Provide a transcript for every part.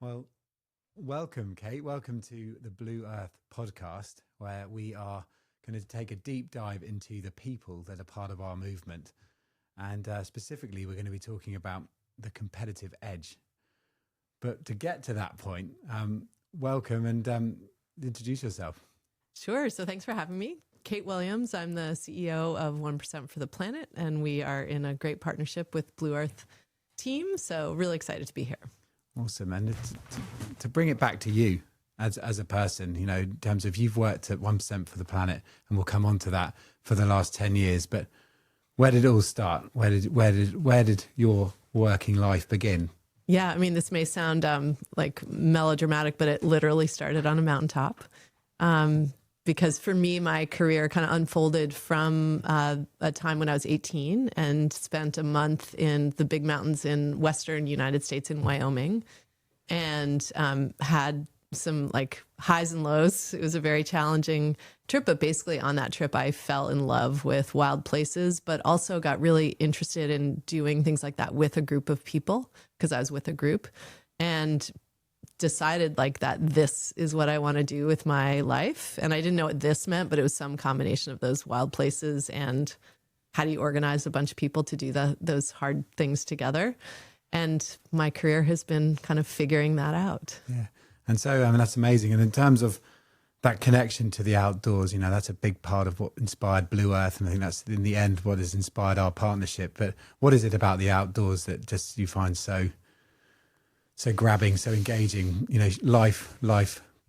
Well, welcome, Kate. Welcome to the Blue Earth podcast, where we are going to take a deep dive into the people that are part of our movement. And specifically, we're going to be talking about the competitive edge. But to get to that point, welcome and introduce yourself. Sure. So thanks for having me. Kate Williams. I'm the CEO of 1% for the Planet, and we are in a great partnership with Blue Earth team. So really excited to be here. Awesome. And to bring it back to you as a person, you know, in terms of you've worked at 1% for the Planet, and we'll come on to that for the last 10 years. But where did it all start? Where did your working life begin? Yeah, I mean, this may sound like melodramatic, but it literally started on a mountaintop. Because for me, my career kind of unfolded from a time when I was 18 and spent a month in the big mountains in Western United States in Wyoming, and had some like highs and lows. It was a very challenging trip, but basically on that trip, I fell in love with wild places, but also got really interested in doing things like that with a group of people because I was with a group, and decided like that this is what I want to do with my life. And I didn't know what this meant, but it was some combination of those wild places and how do you organize a bunch of people to do those hard things together. And my career has been kind of figuring that out. Yeah. And so, I mean, that's amazing. And in terms of that connection to the outdoors, you know, that's a big part of what inspired Blue Earth. And I think that's in the end what has inspired our partnership. But what is it about the outdoors that just you find so grabbing, so engaging, you know, life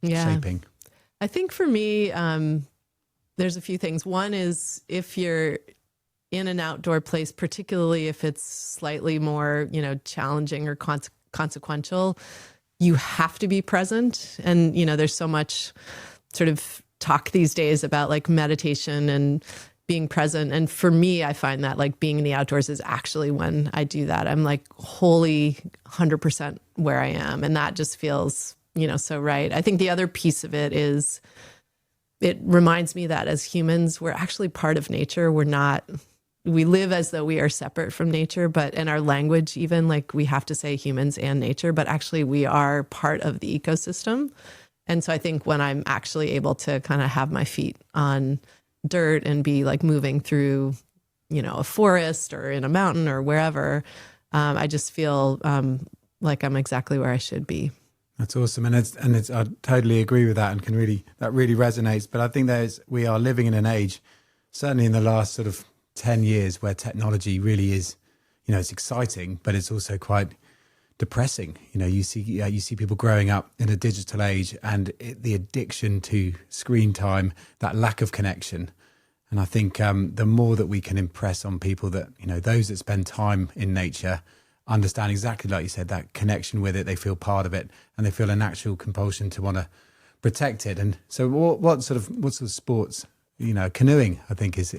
shaping? I think for me, there's a few things. One is if you're in an outdoor place, particularly if it's slightly more, you know, challenging or consequential, you have to be present. And, you know, there's so much sort of talk these days about like meditation and being present. And for me, I find that like being in the outdoors is actually when I do that. I'm like wholly 100% where I am. And that just feels, you know, so right. I think the other piece of it is it reminds me that as humans, we're actually part of nature. We live as though we are separate from nature, but in our language, even like we have to say humans and nature, but actually we are part of the ecosystem. And so I think when I'm actually able to kind of have my feet on dirt and be like moving through, you know, a forest or in a mountain or wherever, I just feel like I'm exactly where I should be. That's awesome. And I totally agree with that, and that really resonates. But I think we are living in an age, certainly in the last sort of 10 years, where technology really is, you know, it's exciting, but it's also quite depressing. You know, you see people growing up in a digital age, and the addiction to screen time, that lack of connection. And I think the more that we can impress on people that, you know, those that spend time in nature understand exactly like you said, that connection with it, they feel part of it, and they feel a natural compulsion to want to protect it. And so what sort of sports, you know, canoeing, I think is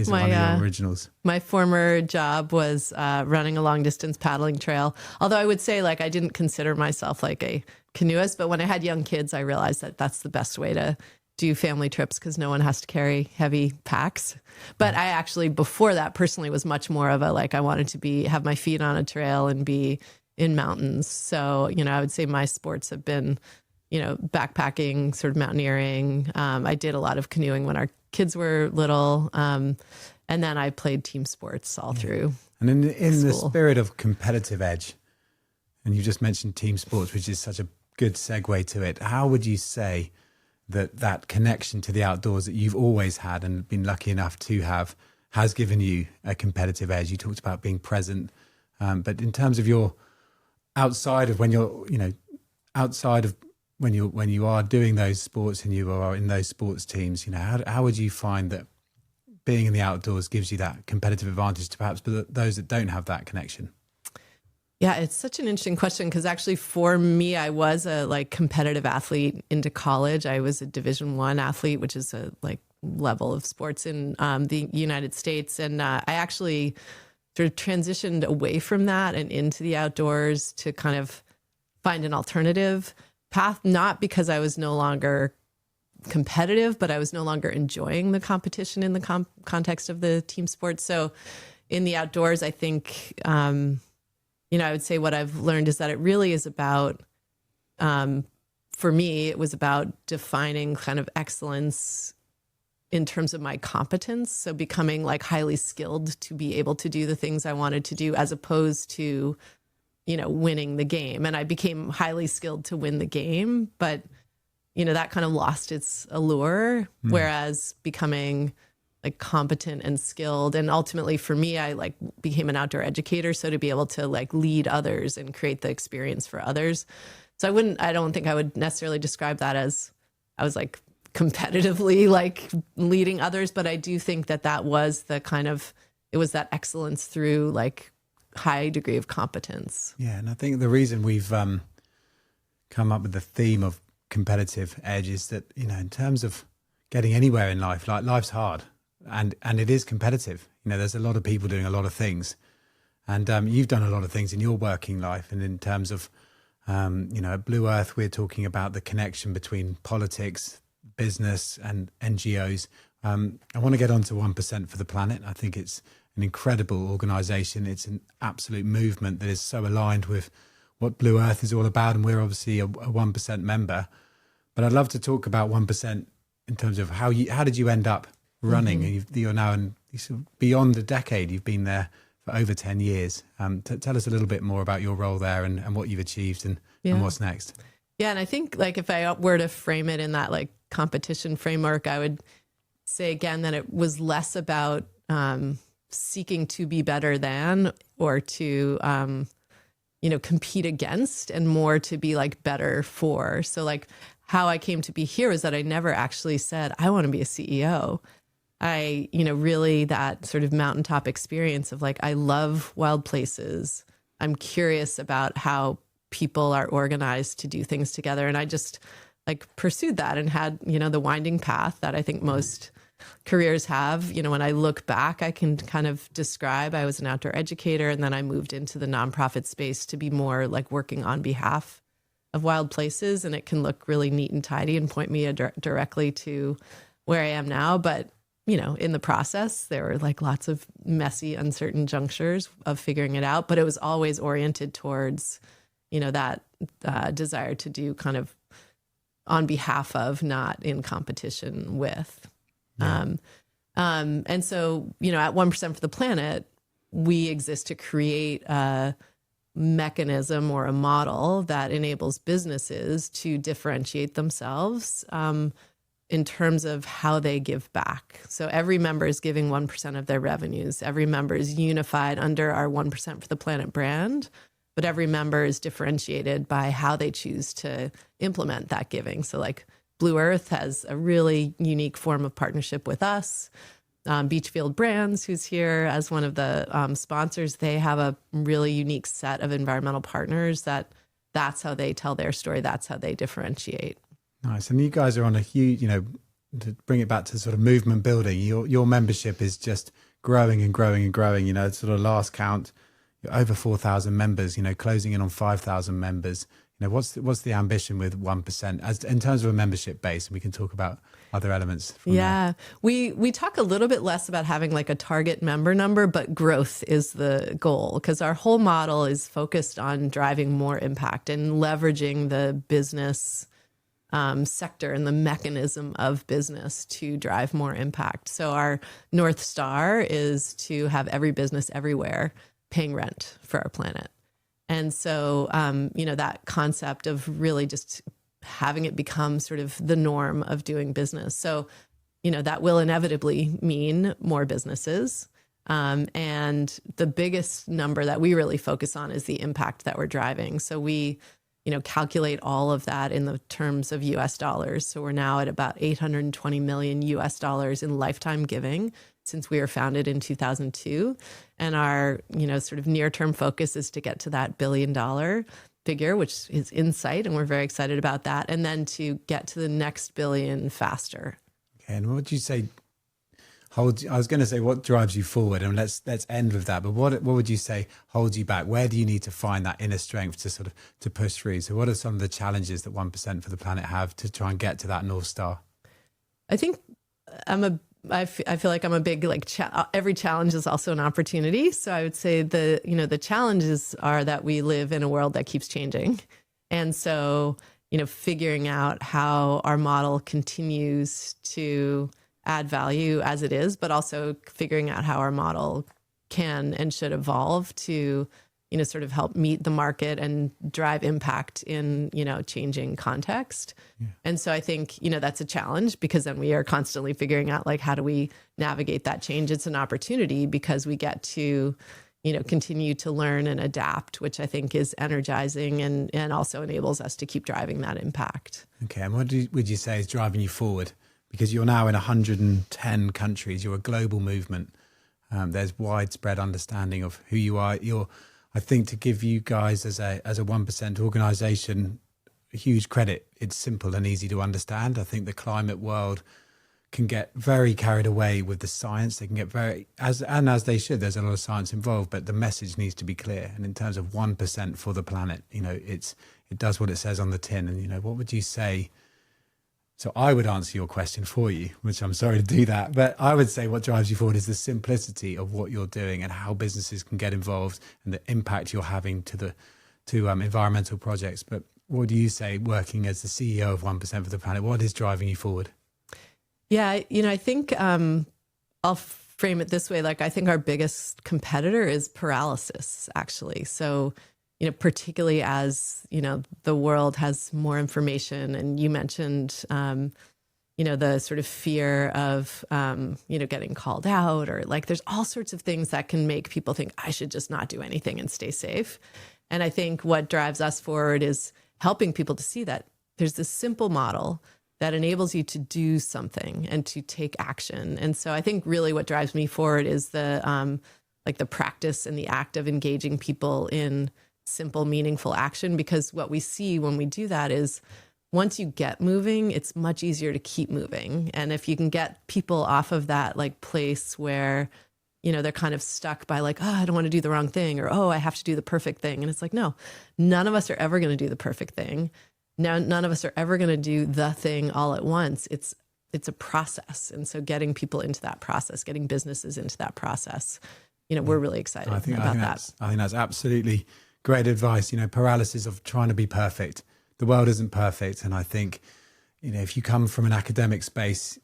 one of your originals. My former job was running a long distance paddling trail. Although I would say like I didn't consider myself like a canoeist, but when I had young kids, I realized that that's the best way to do family trips because no one has to carry heavy packs. But I actually, before that, personally was much more of a like I wanted to have my feet on a trail and be in mountains. So, you know, I would say my sports have been, you know, backpacking, sort of mountaineering. I did a lot of canoeing when our kids were little. And then I played team sports all through. And in the spirit of competitive edge, and you just mentioned team sports, which is such a good segue to it. How would you say that connection to the outdoors that you've always had and been lucky enough to have has given you a competitive edge? You talked about being present, but in terms of your outside of when you're, you know, outside of when you are doing those sports and you are in those sports teams, you know, how would you find that being in the outdoors gives you that competitive advantage to perhaps those that don't have that connection? Yeah, it's such an interesting question because actually for me, I was a like competitive athlete into college. I was a Division I athlete, which is a like level of sports in the United States. And I actually sort of transitioned away from that and into the outdoors to kind of find an alternative path, not because I was no longer competitive, but I was no longer enjoying the competition in the context of the team sport. So in the outdoors, I think I would say what I've learned is that it really is about, for me, it was about defining kind of excellence in terms of my competence. So becoming like highly skilled to be able to do the things I wanted to do, as opposed to, winning the game. And I became highly skilled to win the game, but, that kind of lost its allure. Whereas becoming like competent and skilled, and ultimately for me, I like became an outdoor educator. So to be able to like lead others and create the experience for others. So I don't think I would necessarily describe that as I was like competitively like leading others, but I do think that was it was that excellence through like high degree of competence. Yeah. And I think the reason we've come up with the theme of competitive edge is that, in terms of getting anywhere in life, like life's hard and it is competitive. There's a lot of people doing a lot of things, and you've done a lot of things in your working life. And in terms of, at Blue Earth, we're talking about the connection between politics, business and NGOs. I want to get on to 1% for the planet. I think it's an incredible organization. It's an absolute movement that is so aligned with what Blue Earth is all about. And we're obviously a 1% member. But I'd love to talk about 1% in terms of how did you end up running? Mm-hmm. You're now beyond a decade. You've been there for over 10 years. Tell us a little bit more about your role there and what you've achieved and what's next. Yeah. And I think like if I were to frame it in that like competition framework, I would say again that it was less about seeking to be better than or to, compete against, and more to be like better for. So like how I came to be here is that I never actually said, I want to be a CEO. I, really that sort of mountaintop experience of like, I love wild places. I'm curious about how people are organized to do things together. And I just like pursued that and had, the winding path that I think most careers have. When I look back, I can kind of describe I was an outdoor educator, and then I moved into the nonprofit space to be more like working on behalf of wild places. And it can look really neat and tidy and point me directly to where I am now. But, in the process, there were like lots of messy, uncertain junctures of figuring it out. But it was always oriented towards, that desire to do kind of on behalf of, not in competition with. Yeah. And so, at 1% for the planet, we exist to create a mechanism or a model that enables businesses to differentiate themselves in terms of how they give back. So every member is giving 1% of their revenues. Every member is unified under our 1% for the planet brand, but every member is differentiated by how they choose to implement that giving. So like Blue Earth has a really unique form of partnership with us. Beachfield Brands, who's here as one of the sponsors, they have a really unique set of environmental partners that's how they tell their story. That's how they differentiate. Nice. And you guys are on a huge, to bring it back to sort of movement building, your membership is just growing and growing and growing. Sort of last count, you're over 4,000 members, closing in on 5,000 members. What's the ambition with 1% as in terms of a membership base? And we can talk about other elements from there. We talk a little bit less about having like a target member number, but growth is the goal, because our whole model is focused on driving more impact and leveraging the business sector and the mechanism of business to drive more impact. So our North Star is to have every business everywhere paying rent for our planet. And so, that concept of really just having it become sort of the norm of doing business. So, that will inevitably mean more businesses. And the biggest number that we really focus on is the impact that we're driving. So we, calculate all of that in the terms of US dollars. So we're now at about $820 million US dollars in lifetime giving since we were founded in 2002. And our, sort of near-term focus is to get to that $1 billion figure, which is in sight, and we're very excited about that. And then to get to the next billion faster. Okay, and what would you say I was going to say what drives you forward, and let's end with that. But what would you say holds you back? Where do you need to find that inner strength to push through? So what are some of the challenges that 1% for the planet have to try and get to that North Star? I think I'm a I feel like I'm a big, like, every challenge is also an opportunity. So I would say the challenges are that we live in a world that keeps changing. And so, figuring out how our model continues to add value as it is, but also figuring out how our model can and should evolve to, sort of help meet the market and drive impact in, changing context. Yeah. And so I think, that's a challenge, because then we are constantly figuring out, like, how do we navigate that change? It's an opportunity because we get to, continue to learn and adapt, which I think is energizing and also enables us to keep driving that impact. Okay. And what would you say is driving you forward? Because you're now in 110 countries, you're a global movement. There's widespread understanding of who you are. I think, to give you guys as a 1% organization huge credit, it's simple and easy to understand. I think the climate world can get very carried away with the science. They can get as they should. There's a lot of science involved, but the message needs to be clear. And in terms of 1% for the planet, it does what it says on the tin. And what would you say? So I would answer your question for you, which I'm sorry to do that, but I would say what drives you forward is the simplicity of what you're doing and how businesses can get involved and the impact you're having to environmental projects. But what do you say, working as the CEO of 1% for the planet, what is driving you forward? Yeah, I think I'll frame it this way. Like, I think our biggest competitor is paralysis, actually. So, particularly as, the world has more information, and you mentioned, the sort of fear of, getting called out, or, like, there's all sorts of things that can make people think I should just not do anything and stay safe. And I think what drives us forward is helping people to see that there's this simple model that enables you to do something and to take action. And so I think really what drives me forward is the practice and the act of engaging people in simple, meaningful action, because what we see when we do that is once you get moving, it's much easier to keep moving. And if you can get people off of that, like, place where, they're kind of stuck by, like, oh, I don't want to do the wrong thing, or, oh, I have to do the perfect thing. And it's like, no, none of us are ever going to do the perfect thing. Now, none of us are ever going to do the thing all at once. It's a process. And so getting people into that process, getting businesses into that process, we're really excited about that. I think that's absolutely great advice. Paralysis of trying to be perfect. The world isn't perfect. And I think, if you come from an academic space,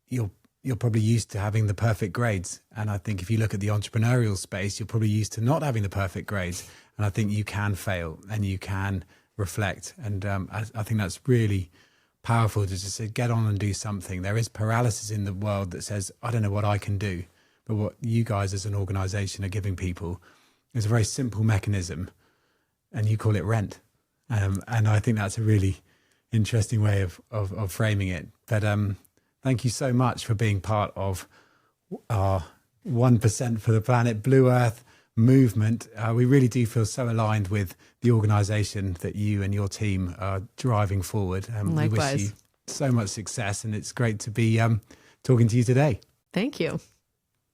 you're probably used to having the perfect grades. And I think if you look at the entrepreneurial space, you're probably used to not having the perfect grades. And I think you can fail and you can reflect. And I think that's really powerful to just say, get on and do something. There is paralysis in the world that says, I don't know what I can do. But what you guys as an organization are giving people is a very simple mechanism, and you call it rent. And I think that's a really interesting way of framing it. But thank you so much for being part of our 1% for the Planet Blue Earth movement. We really do feel so aligned with the organization that you and your team are driving forward. Likewise. We wish you so much success, and it's great to be talking to you today. Thank you.